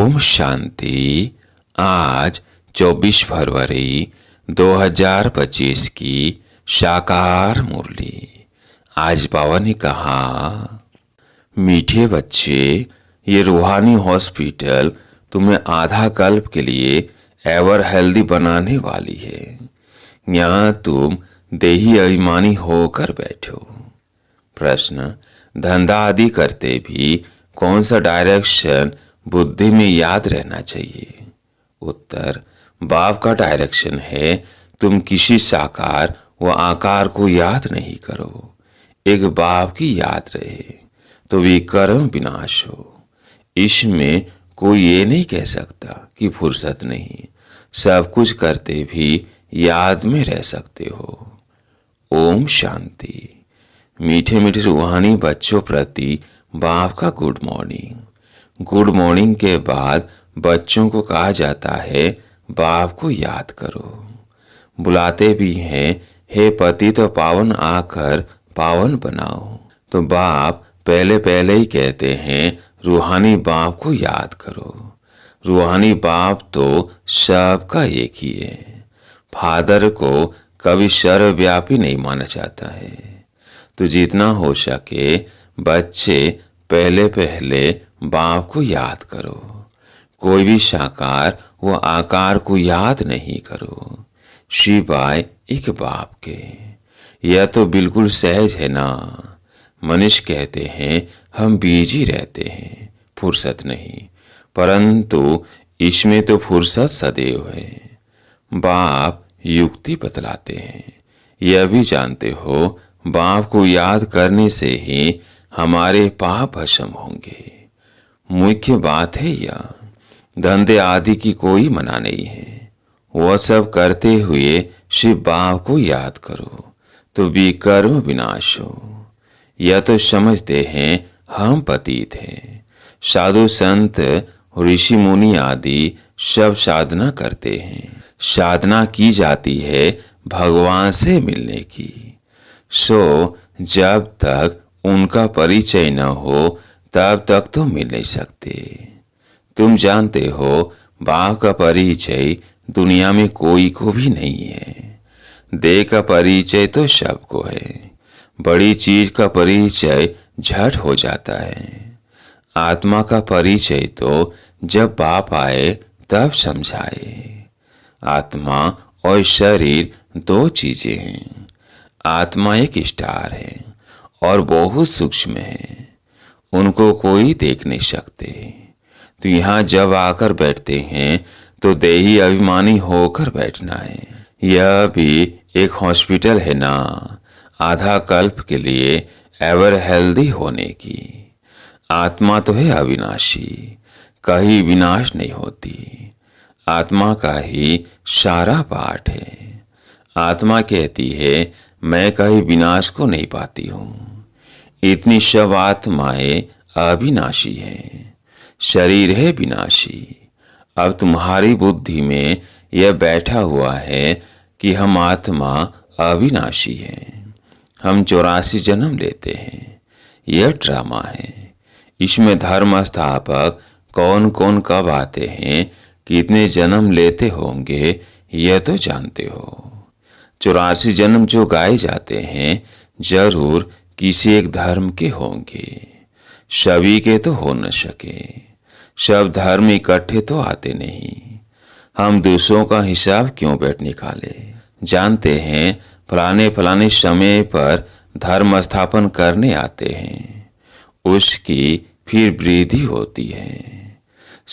ओम शांति। आज 24 फरवरी 2025 की साकार मुरली। आज बाबा ने कहा, मीठे बच्चे, ये रूहानी हॉस्पिटल तुम्हें आधा कल्प के लिए एवर हेल्दी बनाने वाली है। यहाँ तुम देही अभिमानी होकर बैठो। प्रश्न, धंधा आदि करते भी कौन सा डायरेक्शन बुद्धि में याद रहना चाहिए? उत्तर, बाप का डायरेक्शन है तुम किसी साकार व आकार को याद नहीं करो, एक बाप की याद रहे तो विकर्म विनाश हो। इसमें कोई ये नहीं कह सकता कि फुर्सत नहीं, सब कुछ करते भी याद में रह सकते हो। ओम शांति। मीठे मीठे रूहानी बच्चों प्रति बाप का गुड मॉर्निंग। गुड मॉर्निंग के बाद बच्चों को कहा जाता है बाप को याद करो। बुलाते भी हैं, हे पति तो पावन आकर पावन बनाओ। तो बाप पहले पहले ही कहते हैं रूहानी बाप को याद करो। रूहानी बाप तो सबका एक ही है। फादर को कभी सर्वव्यापी नहीं माना जाता है। तो जितना हो सके बच्चे पहले पहले बाप को याद करो। कोई भी साकार व आकार को याद नहीं करो, सिवाय एक बाप के। यह तो बिल्कुल सहज है ना। मनुष्य कहते हैं हम बिजी रहते हैं, फुर्सत नहीं, परंतु इसमें तो फुर्सत सदैव है। बाप युक्ति बतलाते हैं। यह भी जानते हो बाप को याद करने से ही हमारे पाप भस्म होंगे। मुख्य बात है यह, धंधे आदि की कोई मना नहीं है। वह सब करते हुए शिव बाप को याद करो तो विकर्म विनाश हो। यह तो समझते हैं हम पतित हैं। साधु संत ऋषि मुनि आदि सब साधना करते हैं। साधना की जाती है भगवान से मिलने की। सो जब तक उनका परिचय न हो तब तक तो मिल नहीं सकते। तुम जानते हो बाप का परिचय दुनिया में कोई को भी नहीं है। देह का परिचय तो सबको है। बड़ी चीज का परिचय झट हो जाता है। आत्मा का परिचय तो जब बाप आए तब समझाए। आत्मा और शरीर दो चीजें हैं। आत्मा एक स्टार है और बहुत सूक्ष्म है, उनको कोई देख नहीं सकते। तो यहाँ जब आकर बैठते हैं तो देही अभिमानी होकर बैठना है। यह भी एक हॉस्पिटल है ना, आधा कल्प के लिए एवर हेल्दी होने की। आत्मा तो है अविनाशी, कहीं विनाश नहीं होती। आत्मा का ही सारा पाठ है। आत्मा कहती है मैं कहीं विनाश को नहीं पाती हूँ। इतनी सब आत्माएं अविनाशी हैं, शरीर है विनाशी। अब तुम्हारी बुद्धि में यह बैठा हुआ है कि हम आत्मा अविनाशी हैं। हम 84 जन्म लेते हैं। यह ड्रामा है। इसमें धर्म स्थापक कौन कौन कब आते हैं, कितने जन्म लेते होंगे, यह तो जानते हो। 84 जन्म जो गाए जाते हैं जरूर किसी एक धर्म के होंगे। सभी के तो हो न सके। सब धर्म इकट्ठे तो आते नहीं। हम दूसरों का हिसाब क्यों बैठ निकाले? जानते हैं फलाने फलाने समय पर धर्म स्थापन करने आते हैं, उसकी फिर वृद्धि होती है।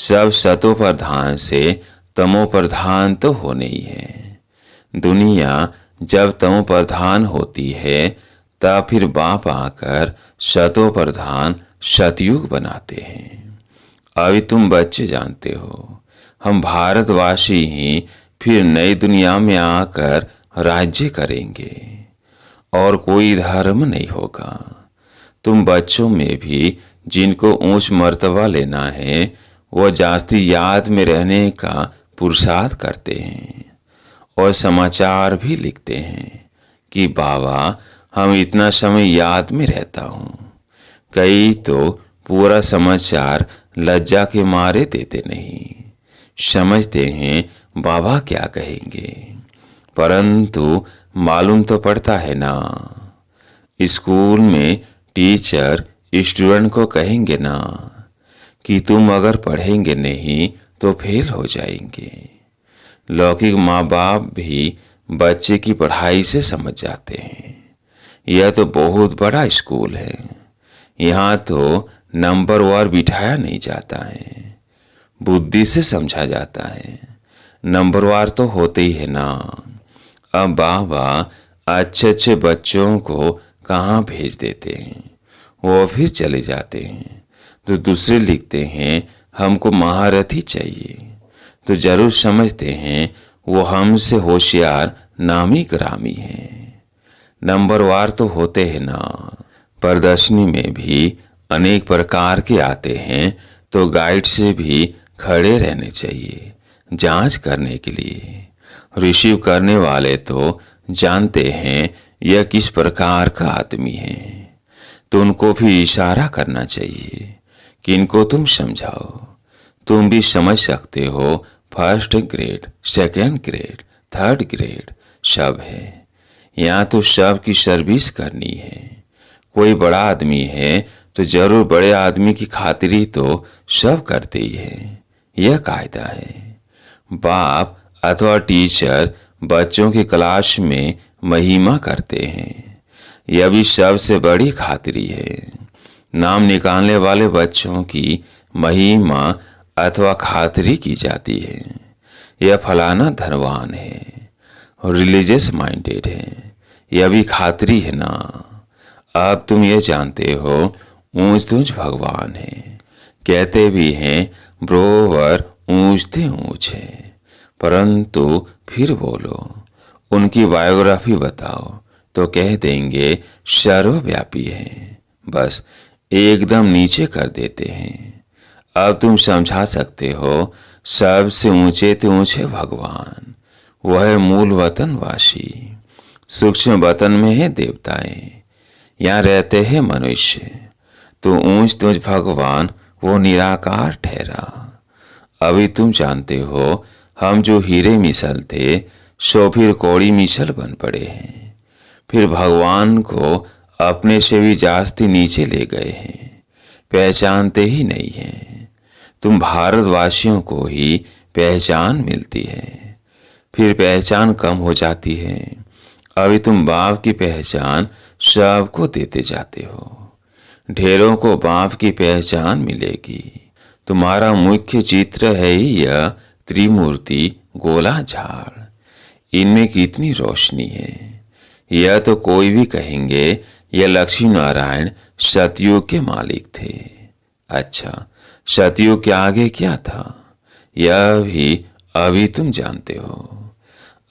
सब सतो प्रधान से तमो प्रधान तो होने ही है। दुनिया जब तमो प्रधान होती है तब फिर बाप आकर सतो प्रधान सतयुग बनाते हैं। अभी तुम बच्चे जानते हो हम भारतवासी ही फिर नई दुनिया में आकर राज्य करेंगे और कोई धर्म नहीं होगा। तुम बच्चों में भी जिनको ऊंच मर्तबा लेना है वह जास्ती याद में रहने का पुरुषार्थ करते हैं और समाचार भी लिखते हैं कि बाबा हम इतना समय याद में रहता हूँ। कई तो पूरा समाचार लज्जा के मारे देते नहीं। समझते हैं बाबा क्या कहेंगे, परंतु मालूम तो पड़ता है ना। स्कूल में टीचर स्टूडेंट को कहेंगे ना कि तुम अगर पढ़ेंगे नहीं तो फेल हो जाएंगे। लौकिक माँ बाप भी बच्चे की पढ़ाई से समझ जाते हैं। यह तो बहुत बड़ा स्कूल है, यहाँ तो नंबर वार बिठाया नहीं जाता है, बुद्धि से समझा जाता है। नंबर वार तो होते ही है ना। अब बाबा अच्छे अच्छे बच्चों को कहाँ भेज देते हैं, वो फिर चले जाते हैं तो दूसरे लिखते हैं हमको महारथी चाहिए, तो जरूर समझते हैं वो हमसे होशियार नामी ग्रामी हैं। नंबर वार तो होते हैं ना। प्रदर्शनी में भी अनेक प्रकार के आते हैं, तो गाइड से भी खड़े रहने चाहिए जांच करने के लिए। रिसीव करने वाले तो जानते हैं यह किस प्रकार का आदमी है, तो उनको भी इशारा करना चाहिए कि इनको तुम समझाओ। तुम भी समझ सकते हो, first grade, second grade, third grade सब है। यहाँ तो सब की सर्विस करनी है। कोई बड़ा आदमी है तो जरूर बड़े आदमी की खातिरी तो सब करते ही है, यह कायदा है। बाप अथवा टीचर बच्चों की क्लास में महिमा करते हैं, यह भी सबसे बड़ी खातिरी है। नाम निकालने वाले बच्चों की महिमा अथवा खातिरी की जाती है। यह फलाना धनवान है, रिलीजियस माइंडेड है, यह भी खातिरी है ना। अब तुम ये जानते हो ऊंच तुंच भगवान है, कहते भी हैं ब्रोवर ऊंचते ऊंच है, परंतु फिर बोलो उनकी बायोग्राफी बताओ तो कह देंगे सर्वव्यापी है, बस एकदम नीचे कर देते हैं। अब तुम समझा सकते हो सबसे ऊंचे ते ऊंचे भगवान, वह है मूल वतन वासी। सूक्ष्म वतन में है देवताएं, यहाँ रहते हैं मनुष्य, तो ऊंच तुंच भगवान वो निराकार ठहरा। अभी तुम जानते हो हम जो हीरे मिसल थे सो फिर कौड़ी मिसल बन पड़े हैं, फिर भगवान को अपने से भी जास्ती नीचे ले गए हैं, पहचानते ही नहीं हैं। तुम भारतवासियों को ही पहचान मिलती है, फिर पहचान कम हो जाती है। अभी तुम बाप की पहचान सबको देते जाते हो, ढेरों को बाप की पहचान मिलेगी। तुम्हारा मुख्य चित्र है ही यह त्रिमूर्ति गोला झाड़, इनमें कितनी रोशनी है। यह तो कोई भी कहेंगे यह लक्ष्मी नारायण सतयुग के मालिक थे। अच्छा, सतयुग के आगे क्या था यह भी अभी तुम जानते हो।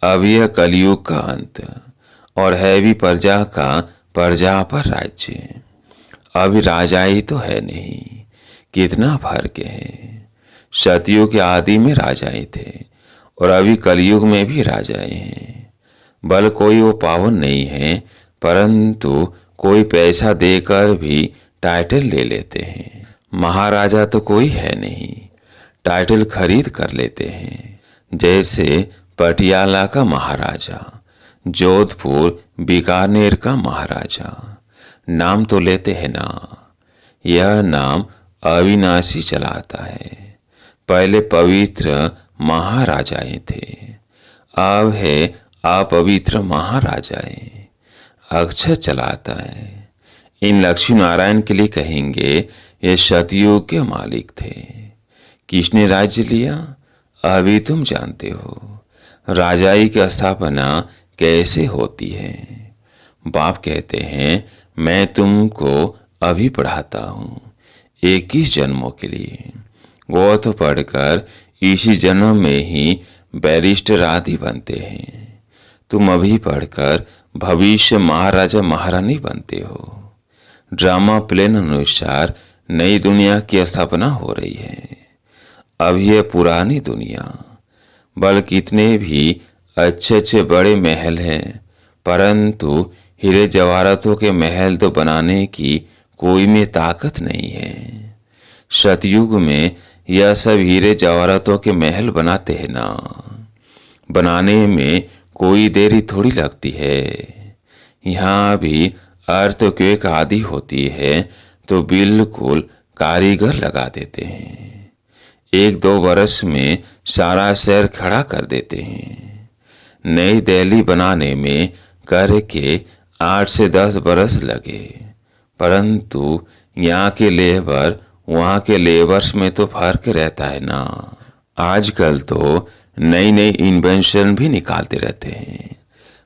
अब यह कलयुग का अंत और है भी प्रजा का प्रजा पर राज्य। अभी राजाई तो है नहीं, कितना फर्क है। सतयुग के आदि में राजाएं थे और अभी कलयुग में भी राजाएं हैं। बल कोई वो पावन नहीं है, परंतु कोई पैसा देकर भी टाइटल ले लेते हैं। महाराजा तो कोई है नहीं, टाइटल खरीद कर लेते हैं। जैसे पटियाला का महाराजा, जोधपुर बीकानेर का महाराजा, नाम तो लेते हैं ना। यह नाम अविनाशी चलाता है। पहले पवित्र महाराजाएं थे, अब है अपवित्र महाराजाएं। अक्षय चलाता है। इन लक्ष्मी नारायण के लिए कहेंगे ये सतयुग के मालिक थे। किसने राज्य लिया अभी तुम जानते हो। राजाई की स्थापना कैसे होती है। बाप कहते हैं मैं तुमको अभी पढ़ाता हूँ 21 जन्मों के लिए। वो तो पढ़कर इसी जन्म में ही बैरिस्टर आदि बनते हैं। तुम अभी पढ़कर भविष्य महाराजा महारानी बनते हो। ड्रामा प्लेन अनुसार नई दुनिया की स्थापना हो रही है। अब यह पुरानी दुनिया, बल्कि इतने भी अच्छे अच्छे बड़े महल हैं, परंतु हीरे जवाहरातों के महल तो बनाने की कोई में ताकत नहीं है। सतयुग में यह सब हीरे जवाहरातों के महल बनाते हैं ना, बनाने में कोई देरी थोड़ी लगती है। यहाँ भी अर्थक्वेक आदि होती है तो बिल्कुल कारीगर लगा देते हैं, 1-2 बरस में सारा शहर खड़ा कर देते हैं। नई दिल्ली बनाने में करके 8 से 10 बरस लगे, परंतु यहाँ के लेबर वहाँ के लेबर्स में तो फर्क रहता है ना। आजकल तो नई नई इन्वेंशन भी निकालते रहते हैं।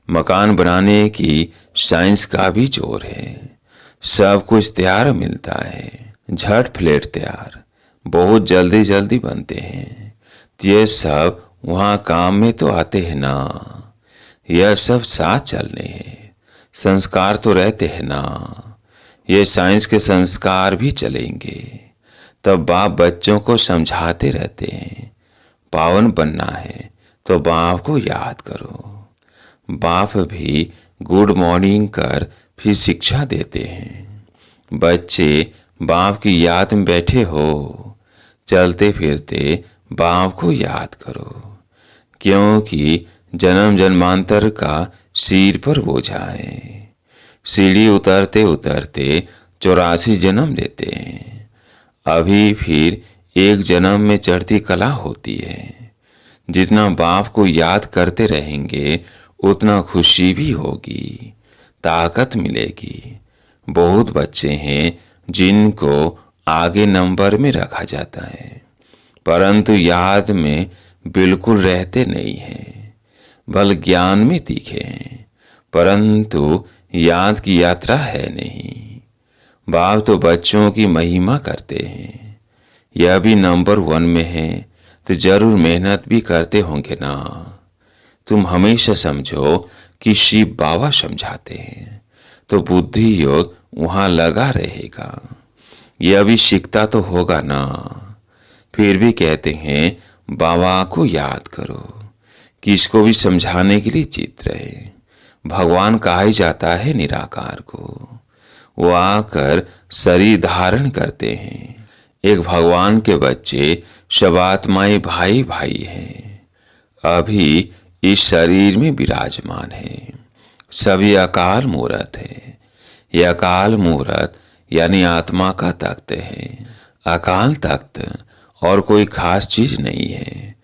मकान बनाने की साइंस का भी जोर है, सब कुछ तैयार मिलता है, झट फ्लैट तैयार, बहुत जल्दी जल्दी बनते हैं। ये सब वहाँ काम में तो आते हैं ना। यह सब साथ चलने हैं, संस्कार तो रहते हैं ना। ये साइंस के संस्कार भी चलेंगे। तब बाप बच्चों को समझाते रहते हैं, पावन बनना है तो बाप को याद करो। बाप भी गुड मॉर्निंग कर फिर शिक्षा देते हैं। बच्चे बाप की याद में बैठे हो, चलते फिरते बाप को याद करो, क्योंकि जन्म जन्मांतर का सिर पर बोझा है। सीढ़ी उतरते उतरते 84 जन्म लेते हैं। अभी फिर एक जन्म में चढ़ती कला होती है। जितना बाप को याद करते रहेंगे उतना खुशी भी होगी, ताकत मिलेगी। बहुत बच्चे हैं जिनको आगे नंबर में रखा जाता है, परंतु याद में बिल्कुल रहते नहीं हैं। बल ज्ञान में तीखे हैं, परंतु याद की यात्रा है नहीं। बाप तो बच्चों की महिमा करते हैं। यह भी नंबर 1 में है तो जरूर मेहनत भी करते होंगे ना। तुम हमेशा समझो कि शिव बाबा समझाते हैं तो बुद्धि योग वहां लगा रहेगा। यह भी सीखता तो होगा ना। फिर भी कहते हैं बाबा को याद करो, किसको भी समझाने के लिए चित रहे। भगवान कहा ही जाता है निराकार को, वो आकर शरीर धारण करते हैं। एक भगवान के बच्चे सब आत्माएं भाई भाई हैं, अभी इस शरीर में विराजमान है। सभी अकाल मूर्त है। यह अकाल मूर्त यानी आत्मा का तख्त है। अकाल तख्त और कोई खास चीज नहीं है,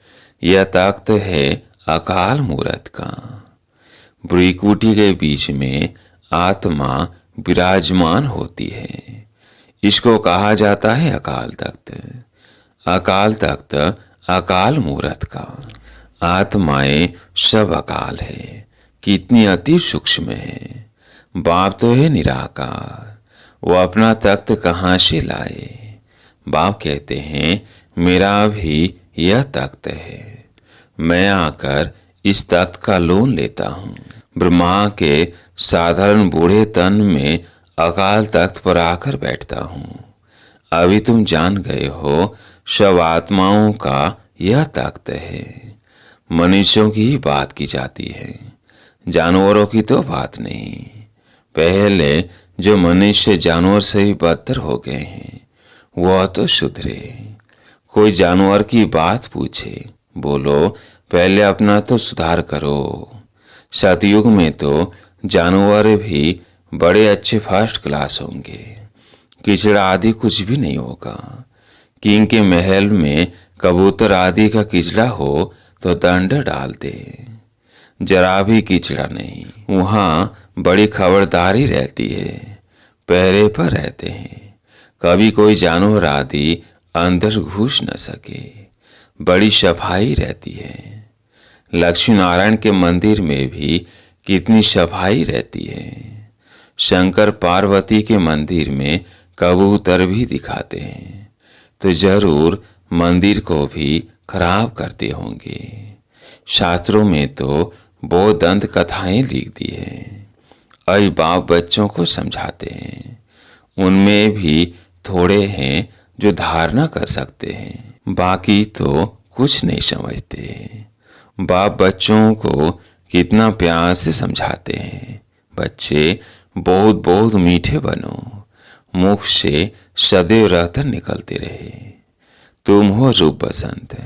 यह तख्त है अकाल मूर्त का। ब्रिकुटी के बीच में आत्मा विराजमान होती है, इसको कहा जाता है अकाल तख्त। अकाल तख्त अकाल मूर्त का। आत्माएं सब अकाल है, कितनी अति सूक्ष्म है। बाप तो है निराकार, वो अपना तख्त कहाँ से लाए। बाप कहते हैं मेरा भी यह तख्त है, मैं आकर इस तख्त का लोन लेता हूँ। ब्रह्मा के साधारण बूढ़े तन में अकाल तख्त पर आकर बैठता हूँ। अभी तुम जान गए हो सब आत्माओं का यह तख्त है। मनुष्यों की ही बात की जाती है, जानवरों की तो बात नहीं। पहले जो मनुष्य जानवर से भी बदतर हो गए हैं वह तो सुधरे। कोई जानवर की बात पूछे, बोलो पहले अपना तो सुधार करो। सतयुग में तो जानवर भी बड़े अच्छे फर्स्ट क्लास होंगे, कीचड़ आदि कुछ भी नहीं होगा। किंग के महल में कबूतर आदि का कीचड़ा हो तो दंड डाल दे, जरा भी कीचड़ा नहीं। वहाँ बड़ी खबरदारी रहती है, पहरे पर रहते हैं, कभी कोई जानवर आदि अंदर घुस न सके। बड़ी सफाई रहती है। लक्ष्मी नारायण के मंदिर में भी कितनी सफाई रहती है। शंकर पार्वती के मंदिर में कबूतर भी दिखाते हैं तो जरूर मंदिर को भी खराब करते होंगे। शास्त्रों में तो बहुत दंत कथाएं लिख दी है। अई बाप बच्चों को समझाते हैं, उनमें भी थोड़े हैं जो धारणा कर सकते हैं, बाकी तो कुछ नहीं समझते। बाप बच्चों को कितना प्यार से समझाते हैं, बच्चे बहुत बहुत मीठे बनो, मुख से सदैव रहकर निकलते रहे। तुम हो रूप बसंत,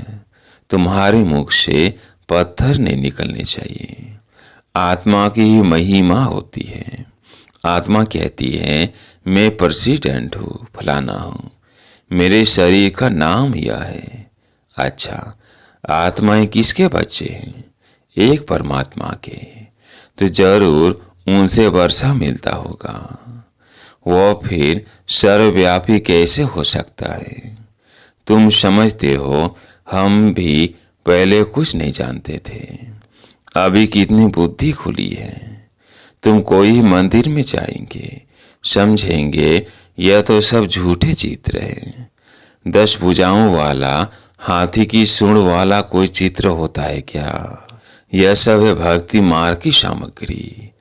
तुम्हारे मुख से पत्थर नहीं निकलने चाहिए। आत्मा की ही महिमा होती है। आत्मा कहती है मैं प्रेसिडेंट हूँ, फलाना हूँ, मेरे शरीर का नाम यह है। अच्छा, आत्माएं किसके बच्चे हैं? एक परमात्मा के। तो जरूर उनसे वर्षा मिलता होगा। वो फिर सर्वव्यापी कैसे हो सकता है? तुम समझते हो हम भी पहले कुछ नहीं जानते थे, अभी कितनी बुद्धि खुली है। तुम कोई मंदिर में जाएंगे, समझेंगे यह तो सब झूठे चित्र है। 10 भुजाओं वाला हाथी की सूंड वाला कोई चित्र होता है क्या? यह सब है भक्ति मार्ग की सामग्री।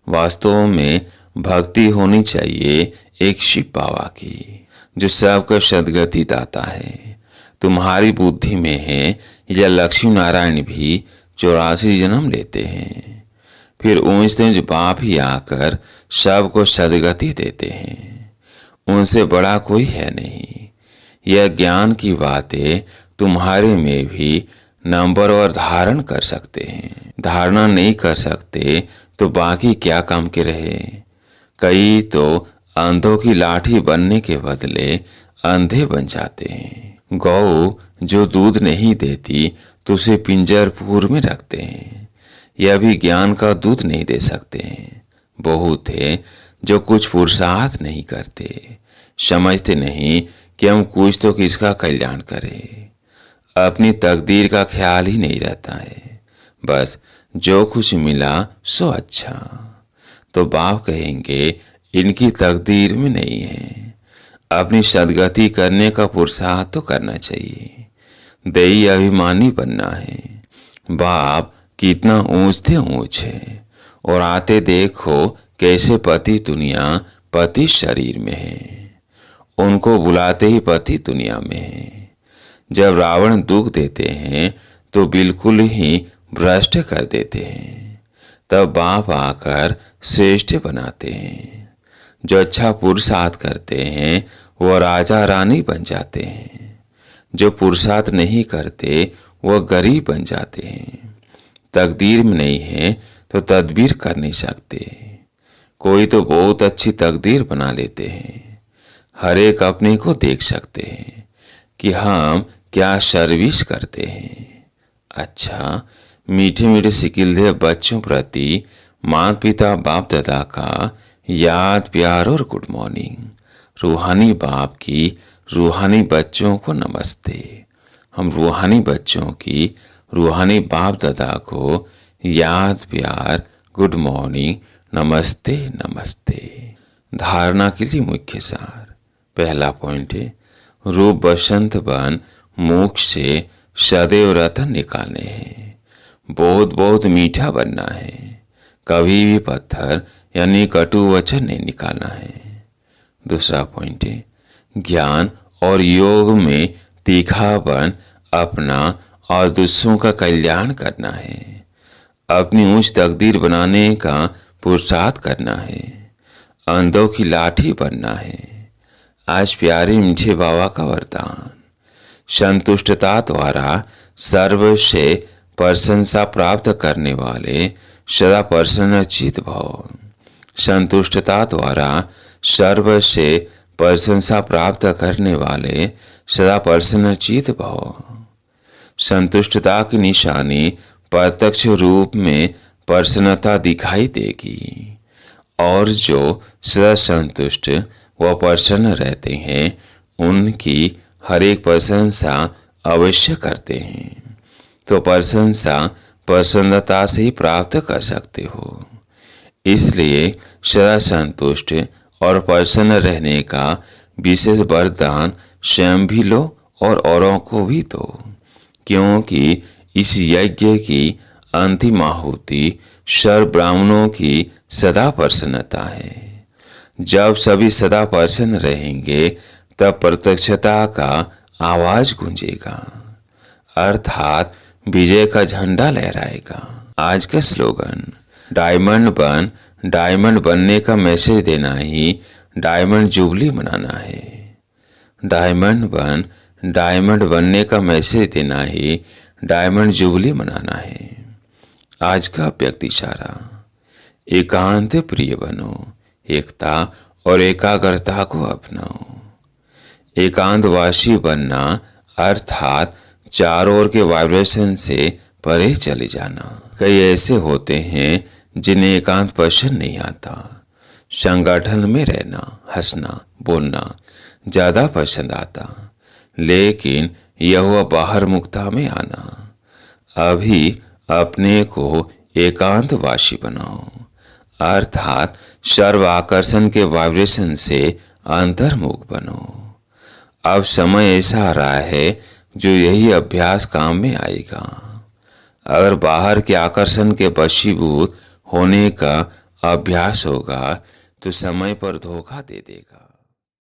वास्तव में भक्ति होनी चाहिए एक शिव बाबा की, जो सबका सदगति दाता है। तुम्हारी बुद्धि में है या लक्ष्मी नारायण भी 84 जन्म लेते हैं, फिर ऊंचते जो बाप ही आकर सबको सदगति देते हैं। उनसे बड़ा कोई है नहीं। यह ज्ञान की बातें तुम्हारे में भी नंबर और धारण कर सकते हैं। धारणा नहीं कर सकते तो बाकी क्या काम के रहे? कई तो अंधों की लाठी बनने के बदले अंधे बन जाते हैं। गौ जो दूध नहीं देती तो उसे पिंजरपुर में रखते हैं। यह भी ज्ञान का दूध नहीं दे सकते हैं। बहुत है जो कुछ पुरुषार्थ नहीं करते, समझते नहीं कि हम कुछ तो किसका कल्याण करें। अपनी तकदीर का ख्याल ही नहीं रहता है, बस जो कुछ मिला सो अच्छा। तो बाप कहेंगे इनकी तकदीर में नहीं है। अपनी सदगति करने का पुरुषार्थ तो करना चाहिए। देही अभिमानी बनना है। बाप कितना ऊंचते ऊंच है, और आते देखो कैसे पति दुनिया पति शरीर में है। उनको बुलाते ही पति दुनिया में है। जब रावण दुख देते हैं तो बिल्कुल ही भ्रष्ट कर देते हैं। तब बाप आकर श्रेष्ठ बनाते हैं। जो अच्छा पुरुषार्थ करते हैं वो राजा रानी बन जाते हैं। जो पुरुषार्थ नहीं करते वो गरीब बन जाते हैं। तकदीर में नहीं है तो तदबीर कर नहीं सकते। कोई तो बहुत अच्छी तकदीर बना लेते हैं। हर एक अपने को देख सकते हैं कि हम क्या सर्विस करते हैं। अच्छा, मीठे मीठे सिकिलदे बच्चों प्रति माता पिता बाप दादा का याद प्यार और गुड मॉर्निंग। रूहानी बाप की रूहानी बच्चों को नमस्ते। हम रूहानी बच्चों की रूहानी बाप दादा को याद प्यार गुड मॉर्निंग नमस्ते नमस्ते। धारणा के लिए मुख्य सार। पहला पॉइंट है रूप बसंत बन मुख से सदैव रतन निकालने हैं। बहुत बहुत मीठा बनना है। कभी भी पत्थर यानी कटु वचन नहीं निकालना है। दूसरा पॉइंट है ज्ञान और योग में तीखापन अपना और दूसरों का कल्याण करना है। अपनी ऊंच तकदीर बनाने का पुरुषार्थ करना है। अंधों की लाठी बनना है। आज प्यारे मीठे बाबा का वरदान। संतुष्टता द्वारा सर्व से प्रशंसा प्राप्त करने वाले सदा प्रसन्नचित्त भव। संतुष्टता द्वारा सर्व से प्रशंसा प्राप्त करने वाले सदा प्रसन्नचित्त भव। संतुष्टता की निशानी प्रत्यक्ष रूप में प्रसन्नता दिखाई देगी, और जो सदा संतुष्ट व प्रसन्न रहते हैं उनकी हर एक प्रशंसा अवश्य करते हैं। तो प्रशंसा प्रसन्नता से ही प्राप्त कर सकते हो। इसलिए सदा संतुष्ट और प्रसन्न रहने का विशेष वरदान स्वयं भी लो और औरों को भी दो, क्योंकि इस यज्ञ की अंतिम आहुति सर्व ब्राह्मणों की सदा प्रसन्नता है। जब सभी सदा प्रसन्न रहेंगे तब प्रत्यक्षता का आवाज गूंजेगा, अर्थात विजय का झंडा लहराएगा। आज का स्लोगन डायमंड बनने का मैसेज देना ही डायमंड जुबली मनाना है। डायमंड बन। डायमंड बनने का मैसेज देना ही डायमंड जुबली मनाना है। आज का व्यक्ति इशारा, एकांत प्रिय बनो, एकता और एकाग्रता को अपनाओ। एकांतवासी बनना अर्थात चारों ओर के वाइब्रेशन से परे चले जाना। कई ऐसे होते हैं जिन्हें एकांत पसंद नहीं आता। संगठन में रहना, हंसना, बोलना ज्यादा पसंद आता, लेकिन यह हुआ बाहर मुक्ता में आना। अभी अपने को एकांतवासी बनाओ, अर्थात सर्व आकर्षण के वाइब्रेशन से अंतर्मुख बनो। अब समय ऐसा आ रहा है जो यही अभ्यास काम में आएगा। अगर बाहर के आकर्षण के वशीभूत होने का अभ्यास होगा तो समय पर धोखा दे देगा।